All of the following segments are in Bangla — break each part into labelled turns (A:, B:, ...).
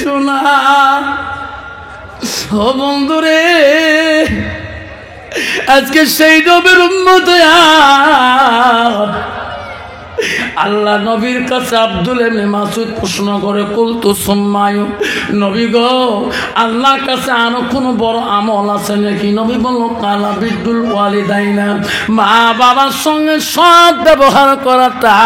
A: শোনা ও বন্ধুরে, আজকে সেই নবীর উম্মত আল্লাহ নবীর কাছে আব্দুল ইবনে মাসউদ প্রশ্ন করে, কুলতু সুম্মায়ু, নবী গো আল্লাহর কাছে আরো কোনো বড় আমল আছে নাকি? নবী বলল, কালা বিদ্দুল ওয়ালিদাইনা, মা বাবার সঙ্গে সৎ ব্যবহার করাটা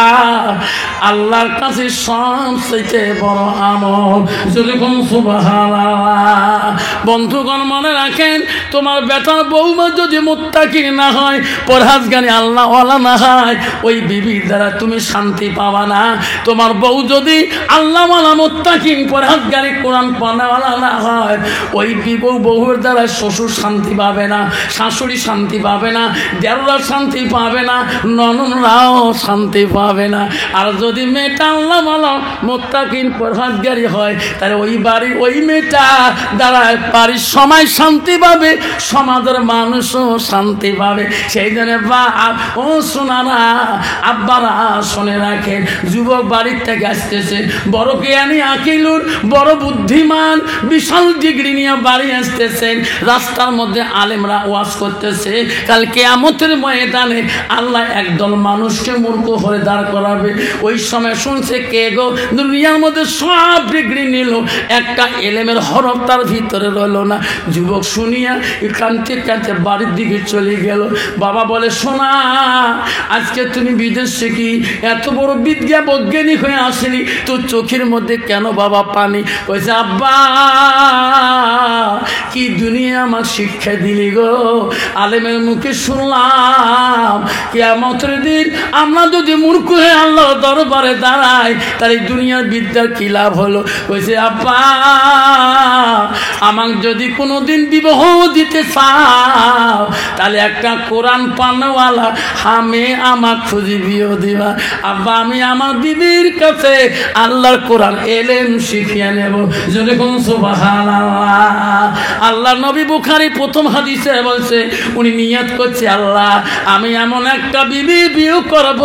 A: আল্লাহর কাছে সবচেয়ে বড় আমল। যদি কোন সুবহানাল্লাহ। বন্ধুগণ মনে রাখেন, তোমার বেটার বউমা যদি মুত্তাকি না হয়, পরহেজগারি আল্লাহ ওয়ালা না হয়, ওই বিবির দ্বারা তুমি শান্তি পাবা না। তোমার বউ যদি আল্লাহ ওয়ালা মুত্তাকি পরহেজগারি কোরআন পড়াওয়ালা না হয়, ওই বউর দ্বারা শ্বশুর শান্তি পাবে না, শাশুড়ি শান্তি পাবে না, দেওরা শান্তি পাবে না, ননদরাও শান্তি পাবে না। আর যদি মেয়েটা আল্লাহ ওয়ালা মুত্তাকি পরহেজগারি হয়, তাহলে ওই বাড়ি ওই মেয়েটা দ্বারা বাড়ির সময় শান্তি পাবে, সমাজের মানুষও শান্তি পাবে। সেই জন্য ও সোনারা আব্বারা শুনে রাখেন, যুবক বাড়ির থেকে আসতেছে, বড় জ্ঞানী আকিলুর, বড় বুদ্ধিমান, বিশাল ডিগ্রি নিয়ে বাড়ি আসতেছেন। রাস্তার মধ্যে আলেমরা ওয়াজ করতেছে, কাল কিয়ামতের ময়দানে আল্লাহ একদল মানুষকে মূর্খ করে দাঁড় করাবে। ওই সময় শুনছে, কে গো দুনিয়ার মধ্যে সব ডিগ্রি নিল, একটা এলেমের হরফ তার ভিতরে রইল না। যুবক শুনিয়া কাঁদতে কাঁদতে বাড়ির দিকে চলে গেল। বাবা বলে, শোনা আজকে তুমি বিদেশে কি এত বড় বিজ্ঞা বৈজ্ঞানিক হয়ে আসেনি, তোর চোখের মধ্যে কেন বাবা পানি? কইছে, আব্বা কি দুনিয়া আমার শিক্ষা দিলি গো, আলেমের মুখে শুনলাম কিয়ামতের দিন আমরা যদি মূর্খ হয়ে আল্লাহর দরবারে দাঁড়াই, তাহলে দুনিয়ার বিদ্যার কি লাভ হলো? কইছে, আব্বা আমাকে যদি কোনোদিন বিবাহ দিতে চাও, তাহলে একটা কোরআন পানওয়ালা আমি আমার খুঁজি বিয়ে দিবা। আব্বা আমি আমার বিবির কাছে আল্লাহর কোরআন এলেম শিখিয়ে নেব। যদি কোন সুবহানাল্লাহ। আল্লাহ নবী বুখারী প্রথম হাদিসে বলছে, উনি নিয়ত করছে, আল্লাহ আমি এমন একটা বিবি বিয়ে করব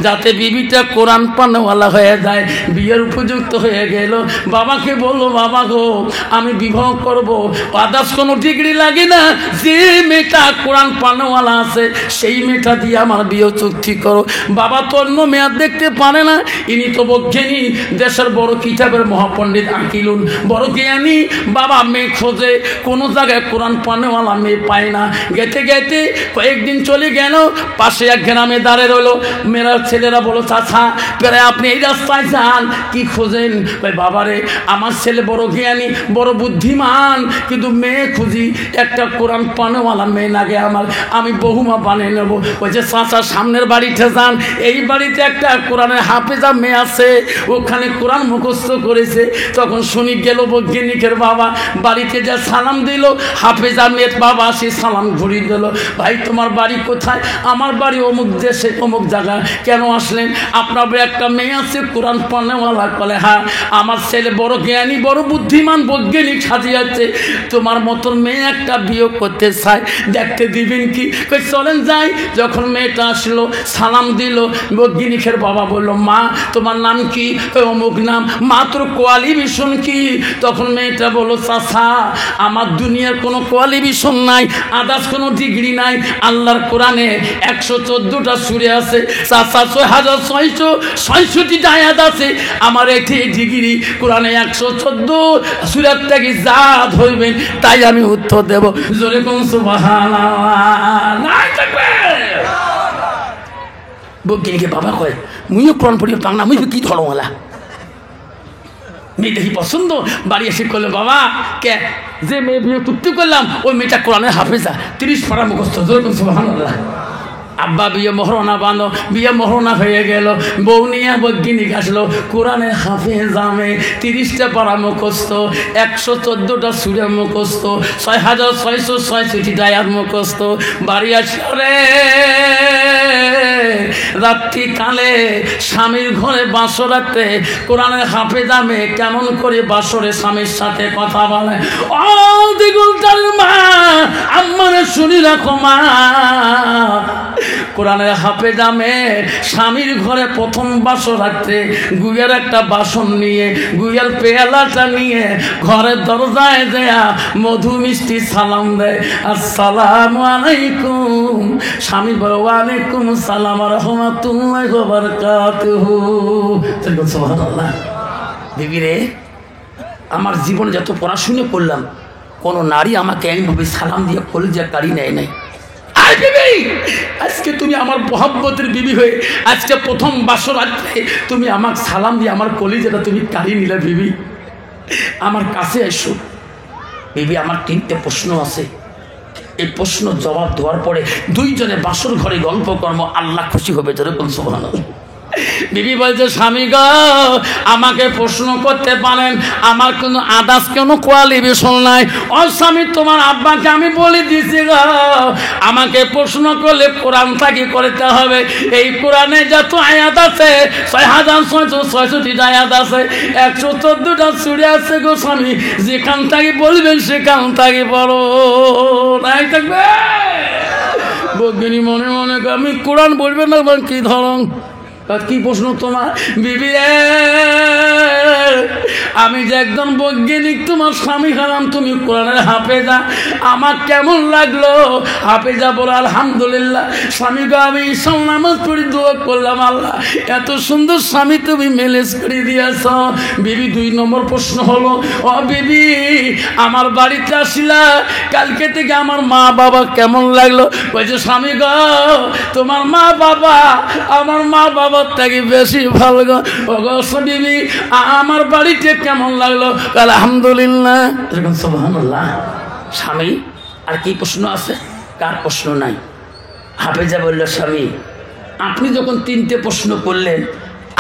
A: যাতে বিবিটা কোরআন পানওয়ালা হয়ে যায়, বিয়ের উপযুক্ত হয়ে গেল। বাবাকে বললো, বাবা গো আমি বিবাহ করব, আদার্স কোনো ডিগ্রি লাগে না, যে মেয়েটা কোরআন পানওয়ালা আছে সেই মেয়েটা দিয়ে আমার বিয়ে চুক্তি করো। বাবা তো অন্য মেয়াদ দেখতে পারে না, ইনি তো বৈজ্ঞানিক, দেশের বড় কিতাবের মহাপণ্ডিত আকিলুন, বড় জ্ঞানী। বাবা মেয়ে খোঁজে, কোনো জায়গায় কোরআন পানওয়ালা মেয়ে পায় না। গেতে গেতে কয়েকদিন চলে গেল, পাশে এক গ্রামে দাঁড়ে রইলো। মেয়েরা ছেলেরা বলো, চাচা প্রায় আপনি এই রাস্তায় যান, কি খোঁজেন? বাবারে আমার ছেলে বড় জ্ঞানী, বড় বুদ্ধিমান, কিন্তু মেয়ে খুঁজি, একটা কোরআন পানওয়ালা মেয়ে লাগে আমার, আমি বহুমা বানিয়ে নেবো। ওই যে চাচা সামনের বাড়িতে যান, এই বাড়িতে একটা কোরআনের হাফেজা মেয়ে আছে, ওখানে কোরআন মুখস্থ করেছে। তখন শুনি গেল বৈজ্ঞানিকের বাবা, বাড়িতে যা সালাম দিল, হাফেজা মেয়ের বাবা সে সালাম ঘুরিয়ে দিল। ভাই তোমার বাড়ি কোথায়? আমার বাড়ি অমুক দেশে অমুক জায়গায়। কেন আসলেন? আপনার একটা মেয়ে আছে কোরআন পানওয়ালা। বলে, হ্যাঁ আমার ছেলে বড় জ্ঞানী, বড় বুদ্ধিমান, বৈজ্ঞানিক সাজিয়েছে, তোমার মতন মেয়ে একটা বিয়ে করতে চায়, দেখতে দিবেন কি? চলেন যাই। যখন মেয়েটা আসলো, সালাম দিল, বৈজ্ঞানিকের বাবা বলল, মা তোমার নাম কি? অমুক নাম। মাত্র কোয়ালিফিকেশন কি? তখন মেয়েটা বলল, চাচা আমার দুনিয়ার কোনো কোয়ালিফিকেশন নাই, আদার্স কোনো ডিগ্রি নাই, আল্লাহর কোরআনে 114টা সূরা আছে, চাচা 6666টা আয়াত আছে, আমার এটি ডিগ্রি কোরআনে 114 সূরা থেকে যা ধরবেন তাই আমি উত্তর দেব। জোরে কোন সুবহানাল্লাহ। বৈজ্ঞানিকে বাবা কয়, মুইও কোরআন পড়ি বাংলা, মুই কি ধরওয়ালা? মেয়ে দেখি পছন্দ, বাড়ি এসে করলো, বাবা কে যে মেয়ে বিয়ে চুক্তি করলাম ওই মেয়েটা কোরআনের হাফেজা, 30 পারা মুখস্থ। জোরে কোন সুবহানাল্লাহ। আব্বা বিয়ে মহরণা বানো, বিয়ে মহরণা হয়ে গেল, বউ নিয়ে বৈজ্ঞানিক আসলো, কোরআনের হাফেজা মেয়ে, 30টা পারা মুখস্থ, 114টা সূরা মুখস্থ, 6666টা আয়াত মুখস্থ। বাড়ি আসলে রাত্রিকালে স্বামীর ঘরে বাসরাতে কোরআনের হাফেজা মেয়ে কেমন করে বাসরে স্বামীর সাথে কথা বলে। ও দিগুলটার মা, আম্মারে শুনি রাখো মা, কোরআনের হাফেজা মেয়ে স্বামীর ঘরে প্রথম বাসর রাখতে গুইয়ের একটা বাসন নিয়ে গুইয়ের পেয়ালাটা নিয়ে ঘরের দরজায় দেয়া মধু মিষ্টি সালাম দেয়, আসসালামু আলাইকুম। স্বামী বলে ওয়ালাইকুম সালাম ওয়া রাহমাতুল্লাহি ওয়া বারাকাতুহু। সুবহানাল্লাহ। বিবি রে, আমার জীবনে যত পড়াশুনো করলাম কোনো নারী আমাকে এইভাবে সালাম দিয়ে কলিজা কাড়ি নেয় নাই। আর বিবি, আজকে তুমি আমার মহব্বতের বিবি হয়ে আজকে প্রথম বাসর রাত্রে তুমি আমাকে সালাম দিয়ে আমার কলিজাটা তুমি কাড়ি নিলে। বিবি আমার কাছে এসো। বিবি আমার 3টে প্রশ্ন আছে, এই প্রশ্ন জবাব দেওয়ার পরে দুইজনে বাসর ঘরে গল্প কর্ম, আল্লাহ খুশি হবে। যেরকম সুবহানাল্লাহ। বিবি বলছে স্বামী গো আমাকে প্রশ্ন করতে পারেন, আমার কোনো আদার্স কোনো কোয়ালিফিকেশন নাই। ও স্বামী, তোমার আব্বাকে আমি বলে দিছি গো, আমাকে প্রশ্ন করলে কোরআন থেকে করতে হবে। এই কোরআনে যত আয়াত আছে 6666টা আয়াত আছে, 114টা সূরা আছে গো স্বামী, যেখান থেকে বলবেন সেখান থেকে পড়ো। তাই থাকবে বগিনী মনে মনে আমি কোরআন বলবেন না কি ধরন। কি প্রশ্ন তোমার? বিবি আমি যে একজন বৈজ্ঞানিক তোমার স্বামী হলাম, তুমি কোরআনের হাফেজা, আমার কেমন লাগলো? হাফেজা বলো আলহামদুলিল্লাহ। স্বামী গো আমি ঈশান নামাজ পড়ি দোয়া করলাম, আল্লাহ এত সুন্দর স্বামী তুমি ম্যানেজ করে দিয়েছ। বিবি 2 নম্বর প্রশ্ন হলো, ও বিবি আমার বাড়িতে আসিলা, কালকে থেকে আমার মা বাবা কেমন লাগলো? বলছে স্বামী গো তোমার মা বাবা আমার মা বাবা থেকে বেশি ভালো গো। ও গো বিবি আমার বাড়িতে কেমন লাগলো? আলহামদুলিল্লাহ। সুবহানাল্লাহ। স্বামী আর কি প্রশ্ন আছে? কার প্রশ্ন নাই? হাফেজা বলল স্বামী আপনি যখন 3টে প্রশ্ন করলেন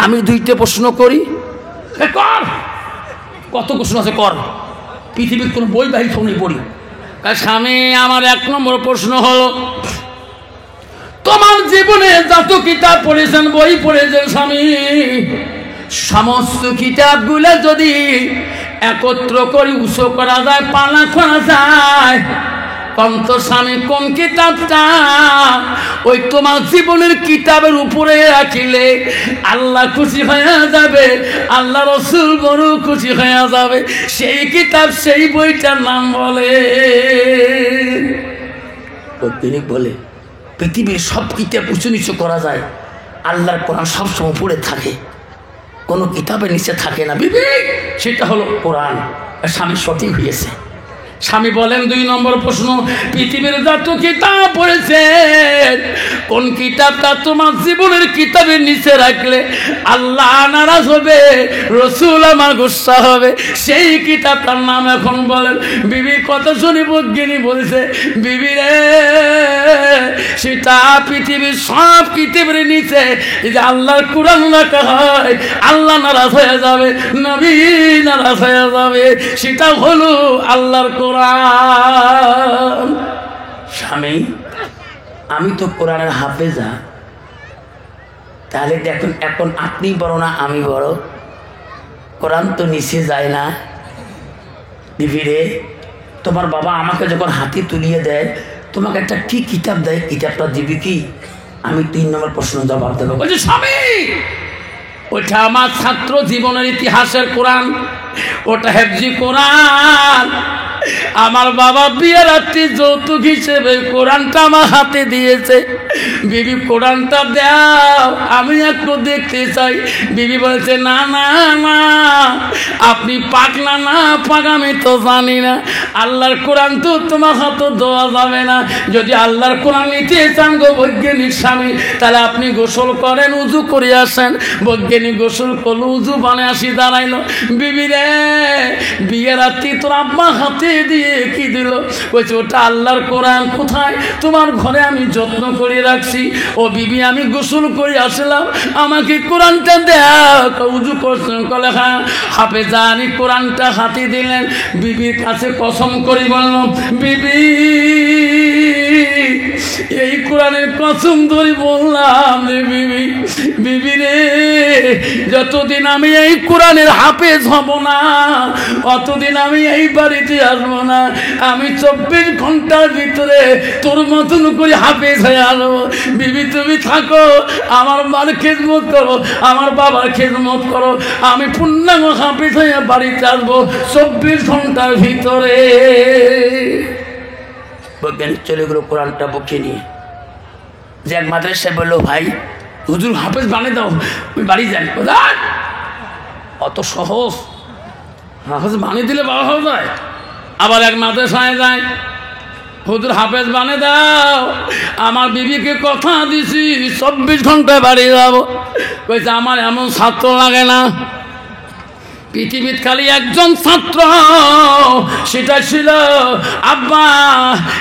A: আমি 2টে প্রশ্ন করি। কর, কত প্রশ্ন আছে কর, পৃথিবীর কোনো বই বাহির শুনে পড়ি। স্বামী আমার 1 নম্বর প্রশ্ন হলো, তোমার জীবনে যত কিতাব পড়েছেন বই পড়েছেন স্বামী, সমস্ত কিতাবগুলো যদি একত্র করে উঁচু করা যায়, পালা করা যায়, কন্ত স্বামী কোন কিতাবটা ওই তোমার জীবনের কিতাবের উপরে রাখিলে আল্লাহ খুশি হয়ে যাবে, আল্লাহ রসুল বড় খুশি হয়ে যাবে, সেই কিতাব সেই বইটার নাম বলে? তিনি বলে পৃথিবীর সব কিতাব উঁচু নিচু করা যায়, আল্লাহর কোরআন সবসময় পড়ে থাকে, কোনো কিতাবের নিচে থাকে না বিবি, সেটা হলো কোরআন। স্বামী সঠিক হয়েছে। স্বামী বলেন 2 নম্বর প্রশ্ন, পৃথিবীর যত কিতাব পড়েছেন কোন কিতাবটা তোমার জীবনের কিতাবের নিচে রাখলে আল্লাহ নারাজ হবে, রসুল আমার গুসা হবে, সেই কিতাবটার নাম এখন বলেন? বিবি কত শুনি বজ্ঞানী বলছে, বিবি রে সেটা পৃথিবীর সব কিতাবের নিচে যে আল্লাহর কোরআন রাখা হয়, আল্লাহ নারাজ হয়ে যাবে, নবী নারাজ হয়ে যাবে, সেটা হলো আল্লাহর কোরআন। স্বামী আমি তো কোরআনের হাফেজা, তাহলে দেখুন এখন আপনি বড় না আমি বড়? কোরআন তো নিচে যায় না। বিবি রে তোমার বাবা আমাকে যখন হাতে তুলিয়ে দেয় তোমাকে একটা কি কিতাব দেয়, কিতাবটা দিবি কি? আমি 3 নম্বর প্রশ্ন জবাব দেবো। বলছি স্বামী ওটা আমার ছাত্র জীবনের ইতিহাসের কোরআন, ওটা হেফজি কোরআন। আমার বাবা বিয়ের রাত্রি যৌতুক হিসেবে কোরআনটা আমার হাতে দিয়েছে। বিবি কোরআনটা দাও আমি একটু দেখতে চাই। বিবি বলছে না না না, আপনি পাগলা না পাক আমি তো জানি না, আল্লাহর কোরআন তো তোমার হাতে দেওয়া যাবে না। যদি আল্লাহর কোরআন নিতে চান গো বৈজ্ঞানিক স্বামী, তাহলে আপনি গোসল করেন, উজু করে আসেন। বৈজ্ঞানিক গোসল করলো, উজু বানে আসি দাঁড়াইলো। বিবি রে বিয়ের রাত্রি তোর আব্বা হাতে দিয়ে কি দিল? বলছে ওটা আল্লাহর কোরআন। কোথায়? তোমার ঘরে আমি যত্ন করে রাখছি। ও বিবি আমি গোসল করে আসলাম, আমাকে কোরআনটা দেখ। উজু করছেন? কলে হ্যাঁ। হাফেজা আনি কোরআনটা হাতে দিলেন। বিবির কাছে কসম করে বললাম, বিবি এই কোরআনের কসম ধরে বললাম রে বিবি, বিবি রে, যতদিন আমি এই কোরআনের হাফেজ হব না অতদিন আমি এই বাড়িতে আসবো না। আমি 24 ঘন্টার ভিতরে তোর মতন করে হাফেজ হয়ে আসবো। বিবি তুমি থাকো, আমার মার খেদমত করো, আমার বাবার খেদমত করো, আমি পূর্ণাঙ্গ হাফেজ হয়ে বাড়িতে আসবো 24 ঘন্টার ভিতরে। বৈজ্ঞানিক চলে গেলো কোরআনটা বুকে নিয়ে। যে এক মাদ্রাসায় বললো, ভাই হুজুর হাফেজ বানিয়ে দাও, আমি বাড়ি যাই। অত সহজ? হাফেজ বানিয়ে দিলে বাবা হয়ে যায়। আবার এক মাদ্রাসায় যায়, হুজুর হাফেজ বানিয়ে দাও, আমার বিবিকে কথা দিছি 24 ঘন্টায় বাড়ি যাবো। কইছে আমার এমন ছাত্র লাগে না, পৃথিবীর খালি একজন ছাত্র, সেটা ছিল আব্বা,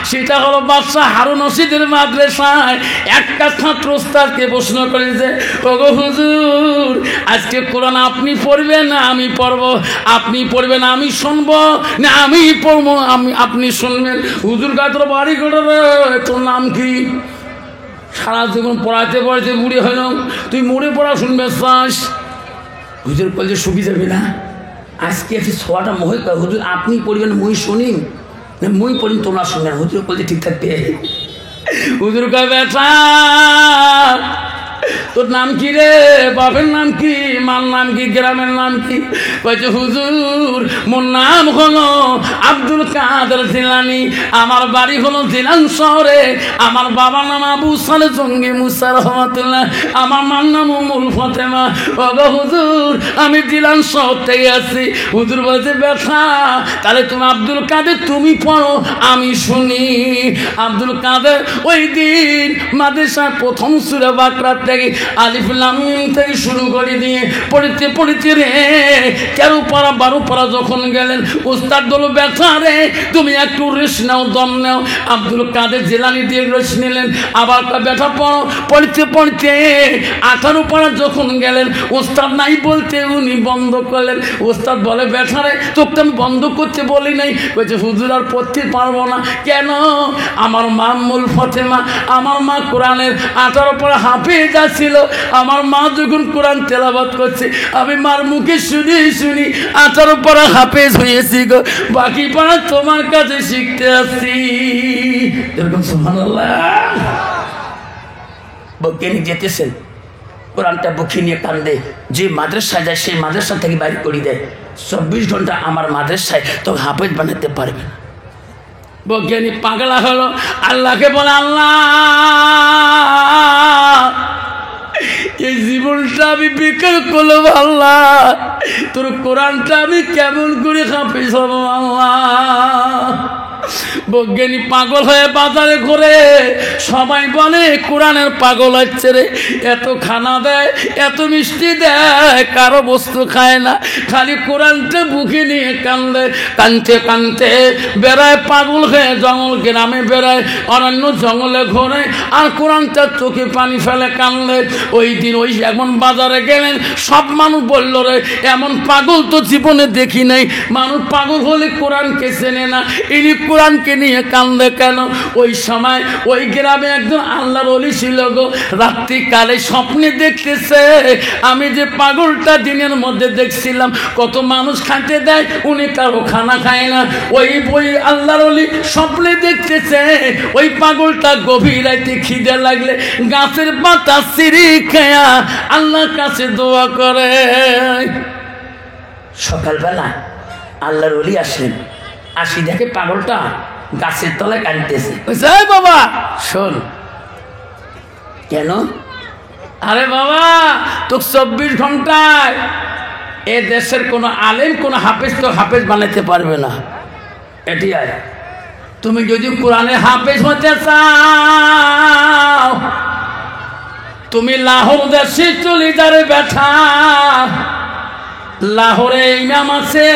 A: সেটা হলো বাদশা হারুন রশিদের মাদ্রাসায়। একটা ছাত্র ওস্তাদকে প্রশ্ন করেছে, ওগো হুজুর আজকে কোরআন আপনি পড়বেন না আমি পড়বো? আপনি পড়বেন আমি শুনবো, না আমি পড়বো আপনি শুনবেন? হুজুর গাতর বাড়ি করে, তোর নাম কি? সারা জীবন পড়াতে পড়াতে বুড়ি হইল, তুই মুড়ে পড়া শুনবে চাস? হুজুর বলছে শুকি যাবে না, আজকে আছে ছোয়াটা মহে, হুজুর আপনি পড়বেন মুই শুনিম, না মুই পড়িম তোমরা শুনবেন? হুজুর বলছে ঠিক থাকবে। হুজুর কয় বেটা তোর নাম কি রে? বাপের নাম কি? মার নাম কি? গ্রামের নাম কি? কয়েছে হুজুর মোর নাম হলো আব্দুল কাদের জিলানি, আমার বাড়ি হলো জিলান শহরে, আমার বাবার নাম আবু সালে জঙ্গি মুসা রহমাতুল্লাহ, আমার মার নাম উম্মুল ফাতেমা। ওগো হুজুর আমি জিলান শহর থেকে আসছি। হুজুর বলছে বেটা তাহলে তুমি আব্দুল কাদের তুমি পড়ো আমি শুনি। আব্দুল কাদের ওই দিন মাদ্রাসার প্রথম সূরা বাকরা থেকে আলিফ লাম মিম থেকে শুরু করে দিয়ে পড়তে পড়তে রে 13 পারা 12 পারা যখন গেলেন, উস্তাদ বলল ব্যথা রে তুমি একটু রেস্ট নাও, দম নাও। আব্দুল কাদের জিলানী দিয়ে রেস্ট নিলেন, আবার ব্যথা পড়ো, পড়তে পড়তে 18 পারা যখন গেলেন, উস্তাদ নাই বলতে উনি বন্ধ করলেন। উস্তাদ বলে ব্যথা রে তোকে আমি বন্ধ করতে বলি নাই। বলছে হুজুর আর পড়তে পারবো না। কেন? আমার মা উম্মুল ফাতেমা, আমার মা কোরআনের 18 পারা হাফেজ ছিল, আমার মা যখন কোরআন তেলাওয়াত করছে আমি মার মুখে শুনি শুনি 18 পারা হাফেজ হয়েছি গো, বাকি পারা তোমার কাছে শিখতে আসছি। এরকম সুবহানাল্লাহ। বৈজ্ঞানিক যেতেছেন কোরআনটা বুকে নিয়ে কান্দে, যে মাদ্রাসায় যায় সেই মাদ্রাসা থেকে বাইরে করে দেয়। 24 ঘন্টা আমার মাদ্রাসায় তো হাফেজ বানাতে পারবে না। বৈজ্ঞানিক পাগলা হলো, আল্লাহকে বলে আল্লাহ এই জীবনটা আমি বেকার করলাম, আল্লাহ তোর কোরআনটা আমি কেমন করে হাফেজ হব আল্লাহ। বৈজ্ঞানিক পাগল হয়ে বাজারে ঘুরে, সবাই বলে কোরআনের পাগল হচ্ছে রে, এত খানা দেয় এত মিষ্টি দেয়, কারো বস্তু খায় না, খালি কোরআনটা বুকে নিয়ে কান্দে। কানতে কানতে বেড়ায়, পাগল হয়ে জঙ্গল গ্রামে বেড়ায়, অরণ্য জঙ্গলে ঘোরে, আর কোরআনটা চোখে পানি ফেলে কান্দে। ওই দিন ওই এমন বাজারে গেলেন, সব মানুষ বলল রে এমন পাগল তো জীবনে দেখি নাই, মানুষ পাগল হলে কোরআনকে চেনে না, ইনি কোরআনকে নিয়ে কান্দে কেন? ওই সময় ওই গ্রামে একজন আল্লাহর ওলি ছিল গো, রাত্রিকালে স্বপ্নে দেখতেছে আমি যে পাগলটা দিনের মধ্যে দেখছিলাম কত মানুষ খাইতে দেয়, উনি কারো খানা খায় না। ওই আল্লাহর ওলি স্বপ্নে দেখতেছে ওই পাগলটা গভীর রাতে খিদে লাগলে গাছের পাতা ছিঁড়ে খেয়া আল্লাহর কাছে দোয়া করে। সকালবেলা আল্লাহর ওলি আসেন, আসি দেখে পাগলটা গাছের তলায় কাঁদতেছে। বাবা শোন। কেন? আরে বাবা তো 24 ঘন্টায় এ দেশের কোন আলেম কোন হাফেজ তো হাফেজ বানাইতে পারবে না। এটি আয় তুমি যদি কোরআনে হাফেজ হতে চাও তুমি লাহোর দেশে চলে যাবে বেটা। লাহোরে ইমাম আছে,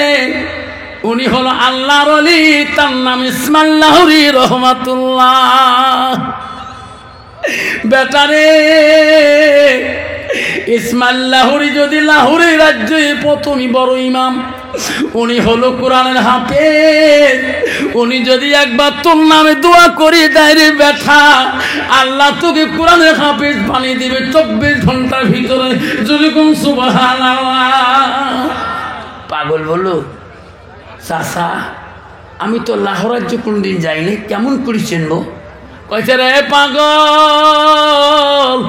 A: উনি হলো আল্লাহর ওলি, তার নাম ইসমাইল লাহোরী রহমাতুল্লাহ। বেটারে ইসমাইল লাহোরী যদি লাহোরের রাজ্যে প্রথমই বড় ইমাম, উনি হলো কোরআনের হাফেজ। উনি যদি একবার তোর নামে দোয়া করে দেয় রে বেটা, আল্লাহ তোকে কোরআনের হাফেজ বানিয়ে দিবে 24 ঘন্টার ভিতরে। যেরকম সুবহানাল্লাহ। পাগল বলো চাচা আমি তো লাহোর রাজ্য কোনদিন যাইনি, কেমন করে চিনবো? কইছে রে পাগল,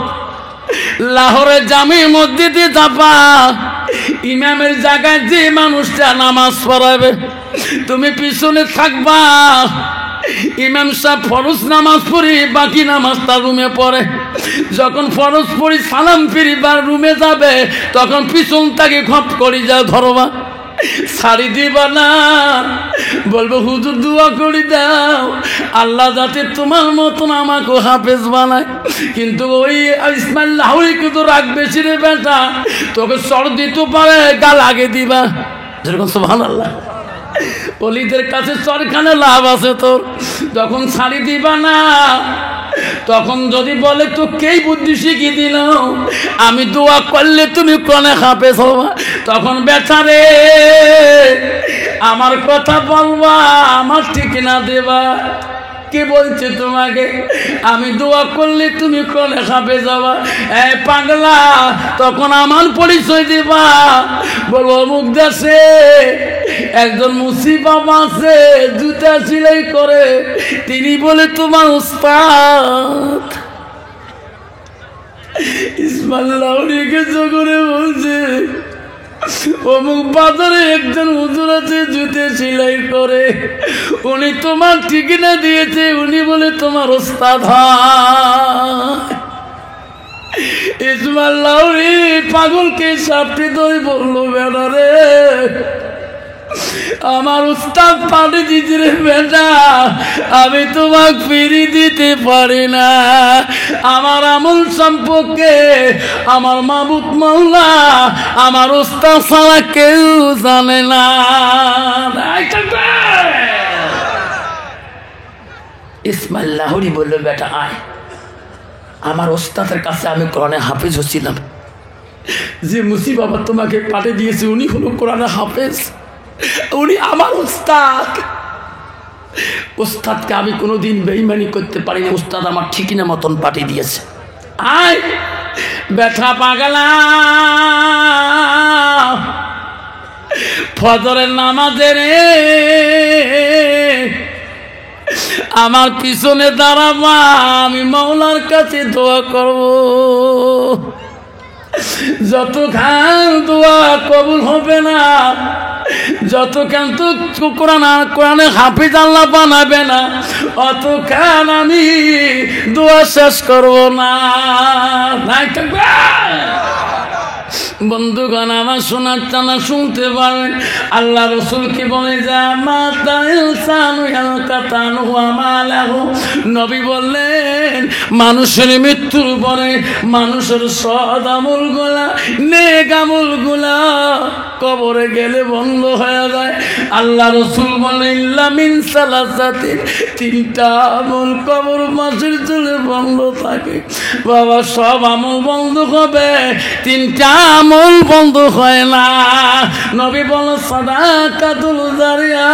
A: লাহোরের জামে মসজিদে যাবা, ইমামের জায়গায় যে মানুষটা নামাজ পড়াবে তুমি পিছনে থাকবা। ইমাম সাহেব ফরজ নামাজ পড়ি, বাকি নামাজ তার রুমে পড়ে। যখন ফরজ পড়ি সালাম ফিরিবার রুমে যাবে, তখন পিছন তাকে খপ করি যা ধরবা, ছাড়ি দিবা না। বলবো হুজুর দোয়া করে দাও আল্লাহ যাতে তোমার মতন আমাকে হাফেজ বানায়। কিন্তু ওই ইসমাইল লাহোরীকে তো রাগ বেশি রে বেটা, তোকে চড় দিতে পারে, গাল আগে দিবা। যেরকম সুবহানাল্লাহ। অলিদের কাছে চরখানে লাভ আছে তোর, যখন ছাড়ি দিবা না। তখন যদি বলে তো কেই বুদ্ধি শিখিয়ে দিল, আমি দোয়া করলে তুমি কোনে হাফেজ হবা, তখন বেচারে আমার কথা বলবা, আমার ঠিকানা দেবা। কে বলছে তোমাকে আমি দোয়া করলে তুমি কোনে হাফেজ যাবা? এই পাগলা, তখন আমার পরিচয় দিবা। বলবো অমুক দেশে একজন মুসি বাবা আছে, জুতা সেলাই করে, তিনি বলে তোমার উস্তাদ। ইসমাইল লাহোরীকে জগরে বলছে অমুক বাজারে একজন হুজুর আছে জুতে সেলাই করে, উনি তোমার ঠিকানা দিয়েছে, উনি বলে তোমার ওস্তাদ হয়। ইসমাইল লাহোরী পাগলকে সাপটি দই বললো বেটা রে, আমার উস্তাদ পানি দিতে রে বেটা, আমি তোমাকে ফিরিয়ে দিতে পারি না। আমার আমল সম্পর্কে আমার মাবুদ মাওলা আমার উস্তাদ ছাড়া কেউ জানে না। ইসমাইল লাহোরী বলল বেটা আয়, আমার ওস্তাদের কাছে আমি কোরআনে হাফেজ হচ্ছিলাম, যে মুসি বাবা তোমাকে পাঠিয়ে দিয়েছে উনি হলো কোরআনে হাফেজ, উনি আমার উস্তাদ। উস্তাদকে আমি কোনোদিন বেঈমানি করতে পারি না, উস্তাদ আমার ঠিকানা মতন পাঠিয়ে দিয়েছে। আয় বেটা পাগলা, ফজরের নামাজে রে আমার পিছনে দাঁড়াবা, আমি মাওলার কাছে দোয়া করব। যতক্ষণ দোয়া কবুল হবে না, যতক্ষণ তো কোরআনে হাফিজ আল্লাহ বানাবে না, অতক্ষণ আমি দোয়া শেষ করব না। বন্ধুগণ আমার শোনার টানা শুনতে পারেন, আল্লাহ রসুলকে বলে যা নবী বললেন মানুষের মৃত্যুর পরে মানুষের সৎ আমল গুলা নেক আমল গুলা কবরে গেলে বন্ধ হয়ে যায়। আল্লাহ রসুল বলে ইল্লা মিন সালাসাতিন, 3টা আমল কবর মাসের চলে বন্ধ থাকে। বাবা সব আমল বন্ধ হবে, 3টা আমল বন্ধ হয় না। নবী বল সাদাকাতুল জারিয়া,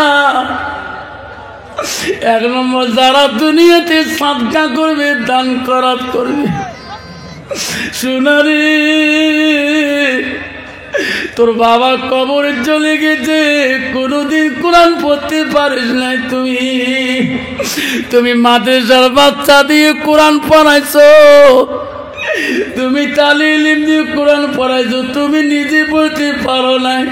A: 1 নম্বর যারা দুনিয়াতে সাদকা করবে, দান খয়রাত করবে। সোনারে তোর বাবা কবরে চলে গেছে, কোনদিন কোরআন পড়তে পারিস নাই, তুমি মাদ্রাসার বাচ্চা দিয়ে কোরআন পড়াইছো, তুমি তালিম দিয়ে কোরআন পড়াইছো, তুমি নিজে পড়তে পারো নাই।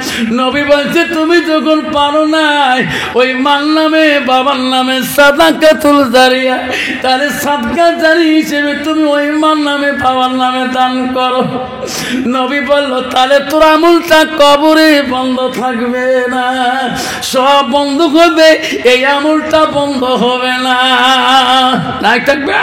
A: নবী বলছে তুমি যখন পারো নাই, ওই মার নামে বাবার নামে সাদাকাতুল জারিয়া, তাহলে সাদকা জারি হিসেবে তুমি ওই মার নামে বাবার নামে দান করো। নবী বলল তাহলে তোর আমলটা কবরে বন্ধ থাকবে না, সব বন্ধ হবে, এই আমলটা বন্ধ হবে না। নাই থাকবে।